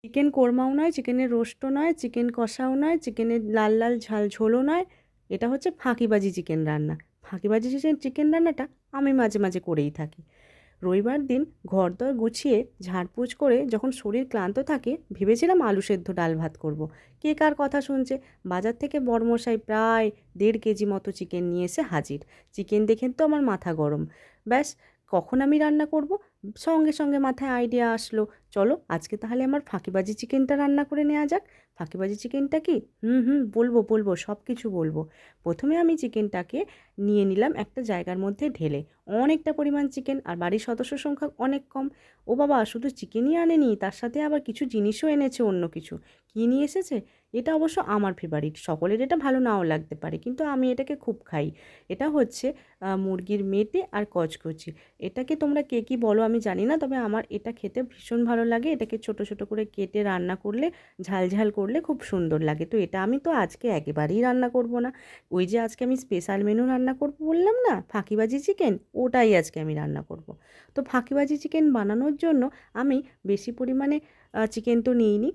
Chicken কোরমাও নয়, চিকেনের রোস্টও নয়, চিকেন কষাও নয়, চিকেনের লাল লাল ঝাল ঝোলও নয়। এটা হচ্ছে ফাঁকিবাজি চিকেন রান্না। ফাঁকিবাজি চিকেন রান্নাটা আমি মাঝে মাঝে করেই থাকি। রবিবার দিন ঘরদোর গুছিয়ে ঝাড়পোছ করে যখন শরীর ক্লান্ত থাকে, ভেবেছিলাম আলু সেদ্ধ ডাল ভাত করব। কে কার কথা শুনছে। বাজার থেকে বড়মশাই প্রায় 1.5 কেজি মতো চিকেন নিয়ে এসে হাজির। চিকেন দেখে তো আমার মাথা গরম। ব্যাস, কখন আমি রান্না করব, সঙ্গে সঙ্গে মাথায় আইডিয়া আসলো, চলো আজকে তাহলে আমার ফাঁকিবাজি চিকেনটা রান্না করে নেওয়া যাক। ফাঁকিবাজি চিকেনটা কি? বলবো বলবো, সব কিছু বলবো। প্রথমে আমি চিকেনটাকে নিয়ে নিলাম একটা জায়গার মধ্যে ঢেলে। অনেকটা পরিমাণ চিকেন, আর বাড়ির সদস্য সংখ্যা অনেক কম। ও বাবা, শুধু চিকেনই আনেনি, তার সাথে আবার কিছু জিনিসও এনেছে, অন্য কিছু। কী নিয়ে এসেছে? এটা অবশ্য আমার ফেভারিট, সকলের এটা ভালো নাও লাগতে পারে, কিন্তু আমি এটাকে খুব খাই। এটা হচ্ছে মুরগির মেটে আর কচকচি। এটাকে তোমরা কে কী বলো আমি জানি না, তবে আমার এটা খেতে ভীষণ ভালো লাগে। এটাকে ছোট ছোট করে কেটে রান্না করলে, ঝাল ঝাল করলে খুব সুন্দর লাগে। তো এটা আমি তো আজকে একেবারেই রান্না করব না। ওই যে আজকে আমি স্পেশাল মেনু রান্না করব বললাম না, ফাঁকিবাজি চিকেন, ওটাই আজকে আমি রান্না করব। তো ফাঁকিবাজি চিকেন বানানোর জন্য আমি বেশি পরিমাণে চিকেন তো নিইনি।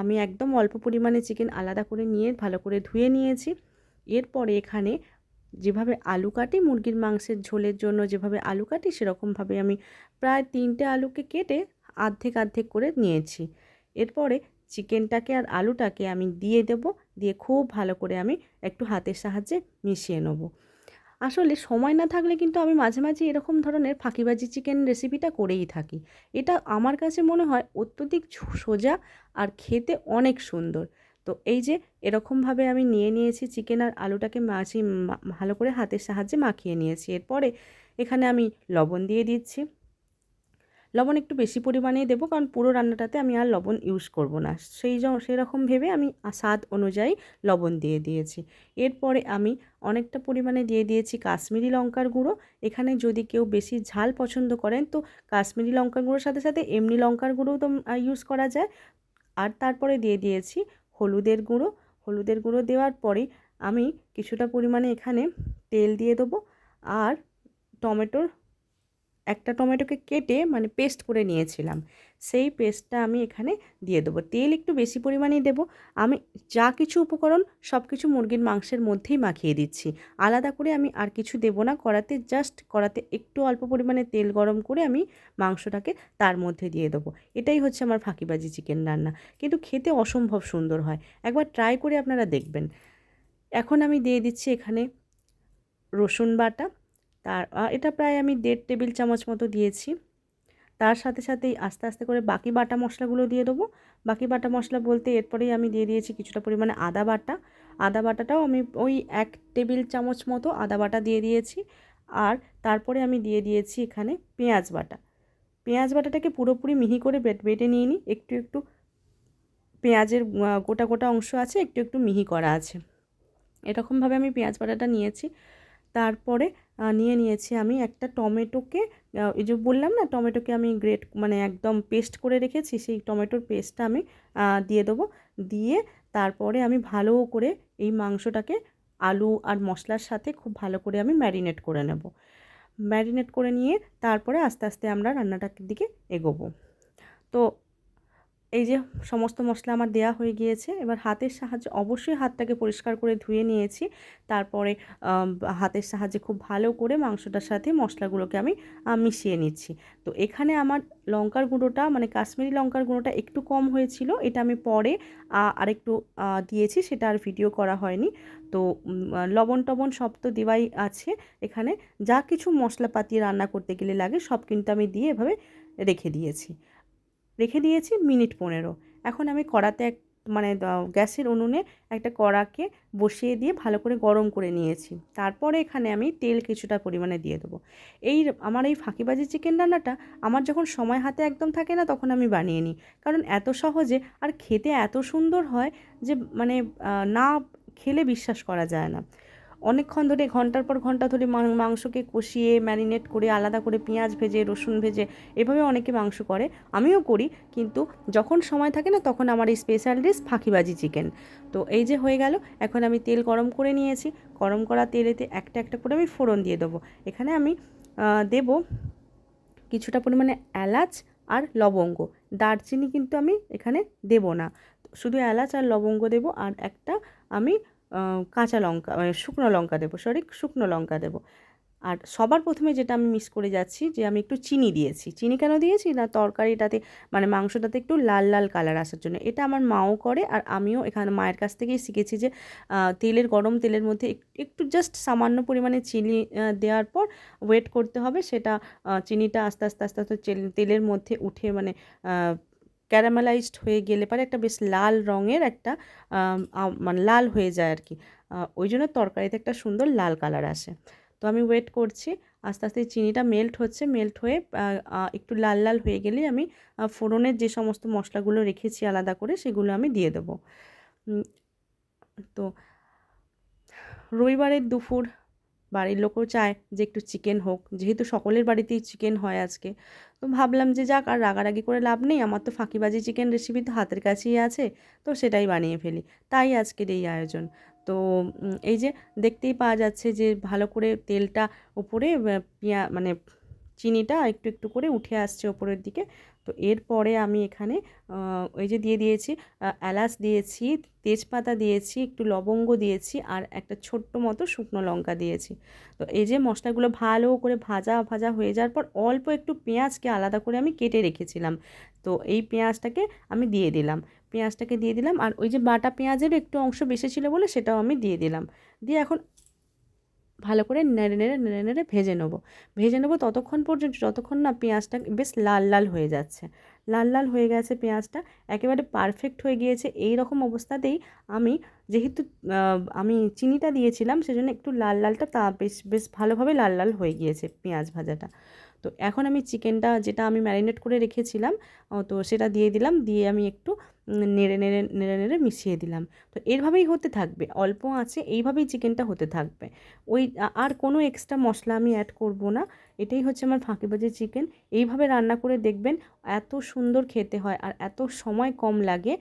আমি একদম অল্প পরিমাণে চিকেন আলাদা করে নিয়ে ভালো করে ধুয়ে নিয়েছি। এরপরে এখানে যেভাবে আলু কাটি মুরগির মাংসের ঝোলের জন্য, যেভাবে আলু কাটি সেরকমভাবে আমি প্রায় 3টে আলুকে কেটে অর্ধেক অর্ধেক করে নিয়েছি। এরপরে চিকেনটাকে আর আলুটাকে আমি দিয়ে দেব, দিয়ে খুব ভালো করে আমি একটু হাতের সাহায্যে মিশিয়ে নেব। আসলে সময় না থাকলে কিন্তু আমি মাঝে মাঝে এরকম ধরনের ফাঁকিবাজি চিকেন রেসিপিটা করেই থাকি। এটা আমার কাছে মনে হয় অত্যধিক সোজা, আর খেতে অনেক সুন্দর। তো এই যে এরকমভাবে আমি নিয়ে নিয়েছি চিকেন আর আলুটাকে ভালো করে হাতের সাহায্যে মাখিয়ে নিয়েছি। এরপরে এখানে আমি লবণ দিয়ে দিচ্ছি। লবণ একটু বেশি পরিমাণেই দেবো, কারণ পুরো রান্নাটাতে আমি আর লবণ ইউজ করব না। সেরকম ভেবে আমি স্বাদ অনুযায়ী লবণ দিয়ে দিয়েছি। এরপরে আমি অনেকটা পরিমাণে দিয়ে দিয়েছি কাশ্মীরি লঙ্কার গুঁড়ো। এখানে যদি কেউ বেশি ঝাল পছন্দ করেন, তো কাশ্মীরি লঙ্কার গুঁড়োর সাথে সাথে এমনি লঙ্কার গুঁড়োও তো ইউজ করা যায়। আর তারপরে দিয়ে দিয়েছি হলুদের গুঁড়ো। হলুদের গুঁড়ো দেওয়ার পরে আমি কিছুটা পরিমাণে এখানে তেল দিয়ে দেবো। আর টমেটোর একটা টমেটোকে কেটে মানে পেস্ট করে নিয়েছিলাম, সেই পেস্টটা আমি এখানে দিয়ে দেবো। তেল একটু বেশি পরিমাণেই দেবো। আমি যা কিছু উপকরণ সব কিছু মুরগির মাংসের মধ্যেই মাখিয়ে দিচ্ছি। আলাদা করে আমি আর কিছু দেবো না কড়াতে। জাস্ট কড়াতে একটু অল্প পরিমাণে তেল গরম করে আমি মাংসটাকে তার মধ্যে দিয়ে দেবো। এটাই হচ্ছে আমার ফাঁকিবাজি চিকেন রান্না, কিন্তু খেতে অসম্ভব সুন্দর হয়। একবার ট্রাই করে আপনারা দেখবেন। এখন আমি দিয়ে দিচ্ছি এখানে রসুন বাটা। এটা প্রায় আমি 1.5 টেবিল চামচ মতো দিয়েছি। তার সাথে সাথেই আস্তে আস্তে করে বাকি বাটা মশলাগুলো দিয়ে দেবো। বাকি বাটা মশলা বলতে এরপরেই আমি দিয়ে দিয়েছি কিছুটা পরিমাণে আদা বাটা। আদা বাটাটাও আমি ওই 1 টেবিল চামচ মতো আদা বাটা দিয়ে দিয়েছি। আর তারপরে আমি দিয়ে দিয়েছি এখানে পেঁয়াজ বাটা। পেঁয়াজ বাটাটাকে পুরোপুরি মিহি করে বেটে নিয়ে নিই। একটু একটু পেঁয়াজের গোটা গোটা অংশ আছে, একটু একটু মিহি করা আছে। এরকমভাবে আমি পেঁয়াজ বাটাটা নিয়েছি। তারপরে নিয়ে নিয়েছি আমি একটা টমেটোকে, এই যে বললাম না টমেটোকে আমি গ্রেট মানে একদম পেস্ট করে রেখেছি, সেই টমেটোর পেস্টটা আমি দিয়ে দেবো। দিয়ে তারপরে আমি ভালো করে এই মাংসটাকে আলু আর মশলার সাথে খুব ভালো করে আমি ম্যারিনেট করে নেব। ম্যারিনেট করে নিয়ে তারপরে আস্তে আস্তে আমরা রান্নাটার দিকে এগোবো। তো এই যে সমস্ত মশলা আমার দেয়া হয়ে গিয়েছে। এবার হাতের সাহায্যে অবশ্যই হাতটাকে পরিষ্কার করে ধুয়ে নিয়েছি। তারপরে হাতের সাহায্যে খুব ভালো করে মাংসটার সাথে মশলাগুলোকে আমি মিশিয়ে নিচ্ছি। তো এখানে আমার লঙ্কার গুঁড়োটা মানে কাশ্মীরি লঙ্কার গুঁড়োটা একটু কম হয়েছিল। এটা আমি পরে আরেকটু দিয়েছি, সেটা আর ভিডিও করা হয়নি। তো লবণ টবণ সব তো দেওয়াই আছে এখানে। যা কিছু মশলাপাতি রান্না করতে গেলে লাগে সব কিন্তু আমি দিয়ে এভাবে রেখে দিয়েছি মিনিট 15। এখন আমি কড়াতে মানে গ্যাসের উনুনে একটা কড়াকে বসিয়ে দিয়ে ভালো করে গরম করে নিয়েছি। তারপরে এখানে আমি তেল কিছুটা পরিমাণে দিয়ে দেবো। আমার এই ফাঁকিবাজি চিকেন রান্নাটা আমার যখন সময় হাতে একদম থাকে না, তখন আমি বানিয়ে নিই। কারণ এত সহজে আর খেতে এত সুন্দর হয় যে মানে না খেলে বিশ্বাস করা যায় না। অনেকক্ষণ ধরে ঘন্টার পর ঘন্টা ধরে মাংসকে কষিয়ে ম্যারিনেট করে আলাদা করে পেঁয়াজ ভেজে রসুন ভেজে এভাবে অনেকে মাংস করে, আমিও করি। কিন্তু যখন সময় থাকে না, তখন আমার এই স্পেশাল ডিশ ফাঁকিবাজি চিকেন। তো এই যে হয়ে গেল। এখন আমি তেল গরম করে নিয়েছি। গরম করা তেলেতে একটা একটা করে আমি ফোড়ন দিয়ে দেবো। এখানে আমি দেব কিছুটা পরিমাণে এলাচ আর লবঙ্গ। দারচিনি কিন্তু আমি এখানে দেব না, শুধু এলাচ আর লবঙ্গ দেব, আর একটা আমি কাঁচা লঙ্কা শুকনো লঙ্কা দেবো, শুকনো লঙ্কা দেবো। আর সবার প্রথমে যেটা আমি মিস করে যাচ্ছি, যে আমি একটু চিনি দিয়েছি। চিনি কেন দিয়েছি না, তরকারিটাতে মানে মাংসটাতে একটু লাল লাল কালার আসার জন্য। এটা আমার মাও করে, আর আমিও এখানে মায়ের কাছ থেকেই শিখেছি যে গরম তেলের মধ্যে একটু জাস্ট সামান্য পরিমাণে চিনি দেওয়ার পর ওয়েট করতে হবে, সেটা চিনিটা আস্তে আস্তে আস্তে আস্তে তেলের মধ্যে উঠে মানে ক্যারামেলাইজড হয়ে গেলে পরে একটা বেশ লাল রঙের একটা মানে লাল হয়ে যায় আর কি। ওই জন্য তরকারিতে একটা সুন্দর লাল কালার আসে। তো আমি ওয়েট করছি, আস্তে আস্তে চিনিটা মেল্ট হচ্ছে, মেল্ট হয়ে একটু লাল লাল হয়ে গেলেই আমি ফোড়নের যে সমস্ত মশলাগুলো রেখেছি আলাদা করে সেগুলো আমি দিয়ে দেবো। তো রবিবারের দুপুর বাড়ির লোকও চায় যে একটু চিকেন হোক, যেহেতু সকলের বাড়িতেই চিকেন হয় আজকে। তো ভাবলাম যে যাক, আর রাগারাগি করে লাভ নেই, আমার তো ফাঁকিবাজি চিকেন রেসিপি তো হাতের কাছেই আছে, তো সেটাই বানিয়ে ফেলি। তাই আজকের এই আয়োজন। তো এই যে দেখতেই পাওয়া যাচ্ছে যে ভালো করে তেলটা ওপরে মানে চিনিটা একটু একটু করে উঠে আসছে ওপরের দিকে। তো এরপরে আমি এখানে ওই যে দিয়ে দিয়েছি এলাচ দিয়েছি, তেজপাতা দিয়েছি, একটু লবঙ্গ দিয়েছি, আর একটা ছোট্ট মতো শুকনো লঙ্কা দিয়েছি। তো এই যে মশলাগুলো ভালো করে ভাজা ভাজা হয়ে যাওয়ার পর অল্প একটু পেঁয়াজকে আলাদা করে আমি কেটে রেখেছিলাম, তো এই পেঁয়াজটাকে আমি দিয়ে দিলাম। পেঁয়াজটাকে দিয়ে দিলাম, আর ওই যে বাটা পেঁয়াজের একটু অংশ বেশি ছিল বলে সেটাও আমি দিয়ে দিলাম। দিয়ে এখন ভালো করে নেড়ে নেড়ে নেড়ে নেড়ে ভেজে নেবো ততক্ষণ পর্যন্ত যতক্ষণ না পেঁয়াজটা বেশ লাল লাল হয়ে যাচ্ছে। লাল লাল হয়ে গেছে পেঁয়াজটা, একেবারে পারফেক্ট হয়ে গিয়েছে। এই রকম অবস্থাতেই আমি, যেহেতু আমি চিনিটা দিয়েছিলাম সেজন্য একটু লাল লালটা তা বেশ বেশ ভালোভাবে লাল লাল হয়ে গিয়েছে পেঁয়াজ ভাজাটা। তো এখন আমি চিকেনটা যেটা আমি ম্যারিনেট করে রেখেছিলাম, তো সেটা দিয়ে দিলাম, দিয়ে আমি একটু নেড়ে নেড়ে নেড়ে নেড়ে মিশিয়ে দিলাম। তো এভাবেই হতে থাকবে, অল্প আঁচে এইভাবেই চিকেনটা হতে থাকবে। ওই আর কোনো এক্সট্রা মশলা আমি অ্যাড করব না। এটাই হচ্ছে আমার ফাঁকিবাজি চিকেন। এইভাবে রান্না করে দেখবেন, এত সুন্দর খেতে হয় আর এত সময় কম লাগে।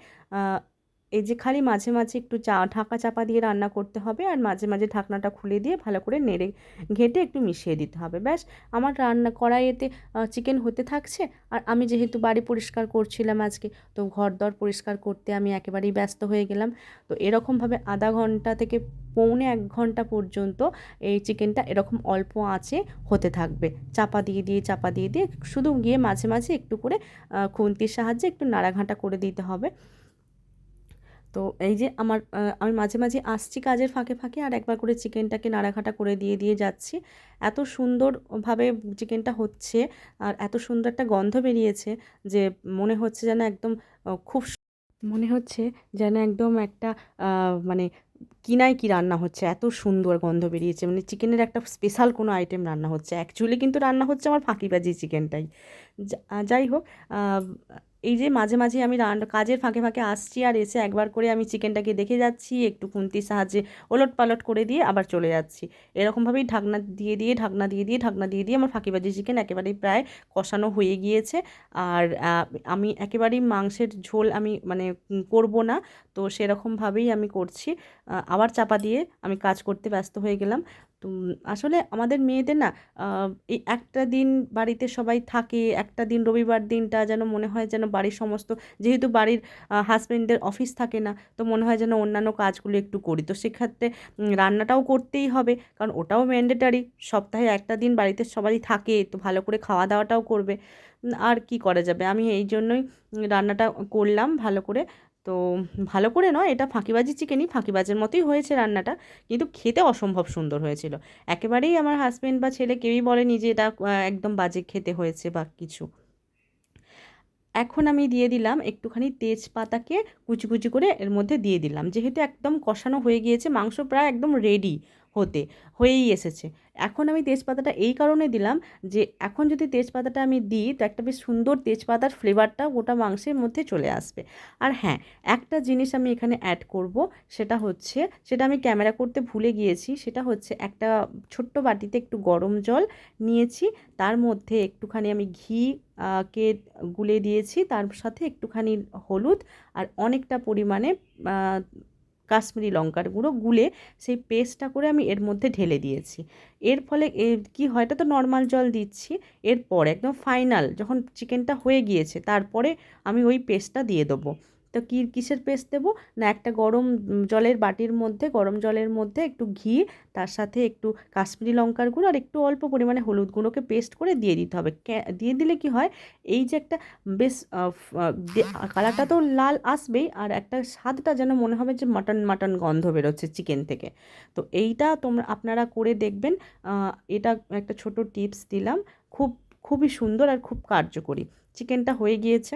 এই যে খালি মাঝে মাঝে একটু ঢাকা চাপা দিয়ে রান্না করতে হবে, আর মাঝে মাঝে ঢাকনাটা খুলে দিয়ে ভালো করে নেড়ে ঘেঁটে একটু মিশিয়ে দিতে হবে, ব্যাস। আমার রান্না কড়াইতে চিকেন হতে থাকছে, আর আমি যেহেতু বাড়ি পরিষ্কার করছিলাম আজকে, তো ঘরদর পরিষ্কার করতে আমি একেবারেই ব্যস্ত হয়ে গেলাম। তো এরকমভাবে আধা ঘন্টা থেকে পৌনে 1 ঘন্টা পর্যন্ত এই চিকেনটা এরকম অল্প আঁচে হতে থাকবে, চাপা দিয়ে দিয়ে শুধু গিয়ে মাঝে মাঝে একটু করে খুন্তির সাহায্যে একটু নাড়াঘাঁটা করে দিতে হবে। তো এই যে আমার আমি মাঝে মাঝে আসছি কাজের ফাঁকে ফাঁকে, আর একবার করে চিকেনটাকে নাড়াঘাঁটা করে দিয়ে দিয়ে যাচ্ছি। এত সুন্দরভাবে চিকেনটা হচ্ছে, আর এত সুন্দর একটা গন্ধ বেরিয়েছে যে মনে হচ্ছে যেন একদম খুব মনে হচ্ছে যেন একদম একটা মানে কিনায় কি রান্না হচ্ছে, এত সুন্দর গন্ধ বেরিয়েছে, মানে চিকেনের একটা স্পেশাল কোনো আইটেম রান্না হচ্ছে। অ্যাকচুয়ালি কিন্তু রান্না হচ্ছে আমার ফাঁকিবাজি চিকেনটাই। যাই হোক, এই যে মাঝে মাঝে আমি কাজের ফাঁকে ফাঁকে আসছি, আর এসে একবার করে আমি চিকেনটাকে দেখে যাচ্ছি, একটু খুন্তির সাহায্যে ওলট পালট করে দিয়ে আবার চলে যাচ্ছি। এরকমভাবেই ঢাকনা দিয়ে দিয়ে আমার ফাঁকিবাজি চিকেন একেবারেই প্রায় কষানো হয়ে গিয়েছে। আর আমি একেবারেই মাংসের ঝোল আমি মানে করব না, তো সেরকমভাবেই আমি করছি। আবার চাপা দিয়ে আমি কাজ করতে ব্যস্ত হয়ে গেলাম। তো আসলে আমাদের মেয়েদের না এই একটা দিন বাড়িতে সবাই থাকে, একটা দিন রবিবার দিনটা যেন মনে হয় যেন বাড়ির সমস্ত, যেহেতু বাড়ির হাজবেন্ডদের অফিস থাকে না, তো মনে হয় যেন অন্যান্য কাজগুলো একটু করি। তো সেক্ষেত্রে রান্নাটাও করতেই হবে, কারণ ওটাও ম্যান্ডেটারি। সপ্তাহে একটা দিন বাড়িতে সবাই থাকে, তো ভালো করে খাওয়া দাওয়াটাও করবে। আর কি করা যাবে, আমি এই জন্যই রান্নাটা করলাম ভালো করে। তো ভালো করে নয়, এটা ফাঁকিবাজি চিকেনই, ফাঁকিবাজের মতোই হয়েছে রান্নাটা, কিন্তু খেতে অসম্ভব সুন্দর হয়েছিল। একেবারেই আমার হাজবেন্ড বা ছেলে কেউই বলেনি যে এটা একদম বাজে খেতে হয়েছে বা কিছু। এখন আমি দিয়ে দিলাম একটুখানি তেজপাতাকে কুচি কুচি করে এর মধ্যে দিয়ে দিলাম, যেহেতু একদম কষানো হয়ে গিয়েছে, মাংস প্রায় একদম রেডি হয়েই এসেছে। এখন আমি তেজপাতাটা এই কারণে দিলাম যে এখন যদি তেজপাতাটা আমি দিই, তো একটা বেশ সুন্দর তেজপাতার ফ্লেভারটা গোটা মাংসের মধ্যে চলে আসবে। আর হ্যাঁ, একটা জিনিস আমি এখানে অ্যাড করব, সেটা আমি ক্যামেরা করতে ভুলে গিয়েছি। সেটা হচ্ছে একটা ছোট্ট বাটিতে একটু গরম জল নিয়েছি, তার মধ্যে একটুখানি আমি ঘি কে গুলে দিয়েছি, তার সাথে একটুখানি হলুদ, আর অনেকটা পরিমাণে কাশ্মীরি লঙ্কার গুঁড়ো গুলে সেই পেস্টটা করে আমি এর মধ্যে ঢেলে দিয়েছি। এর ফলে কী হয়, এটা তো নর্মাল জল দিচ্ছি, এরপর একদম ফাইনাল যখন চিকেনটা হয়ে গিয়েছে তারপরে আমি ওই পেস্টটা দিয়ে দেবো। তো কিসের পেস্ট দেবো না, একটা গরম জলের বাটির মধ্যে, গরম জলের মধ্যে একটু ঘি, তার সাথে একটু কাশ্মীরি লঙ্কার গুঁড়ো আর একটু অল্প পরিমাণে হলুদ গুঁড়োকে পেস্ট করে দিয়ে দিতে হবে। দিয়ে দিলে কি হয়, এই যে একটা বেশ কালারটা তো লাল আসবেই, আর একটা স্বাদটা যেন মনে হবে যে মাটন মাটন গন্ধ বেরোচ্ছে চিকেন থেকে। তো এইটা আপনারা করে দেখবেন। এটা একটা ছোট টিপস দিলাম, খুবই সুন্দর আর খুব কার্যকরী। চিকেনটা হয়ে গিয়েছে,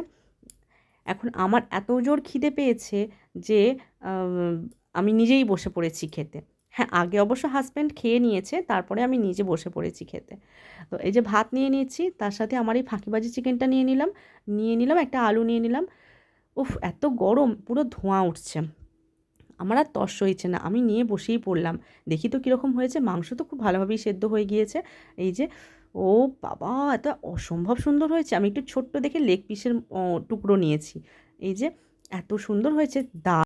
এখন আমার এত জোর খিদে পেয়েছে যে আমি নিজেই বসে পড়েছি খেতে। হ্যাঁ, আগে অবশ্য হাজব্যান্ড খেয়ে নিয়েছে, তারপরে আমি নিজে বসে পড়েছি খেতে। তো এই যে ভাত নিয়ে নিয়েছি, তার সাথে আমার এই ফাঁকিবাজি চিকেনটা নিয়ে নিলাম একটা আলু নিয়ে নিলাম। উফ, এত গরম, পুরো ধোঁয়া উঠছে, আমার আর তর সইছে না, আমি নিয়ে বসেই পড়লাম। দেখি তো কীরকম হয়েছে, মাংস তো খুব ভালোভাবেই সেদ্ধ হয়ে গিয়েছে। এই যে, ও বাবা, এত অসম্ভব সুন্দর হয়েছে। আমি একটু ছোট্ট দেখে লেগ পিসের টুকরো নিয়েছি। এই যে এত সুন্দর হয়েছে,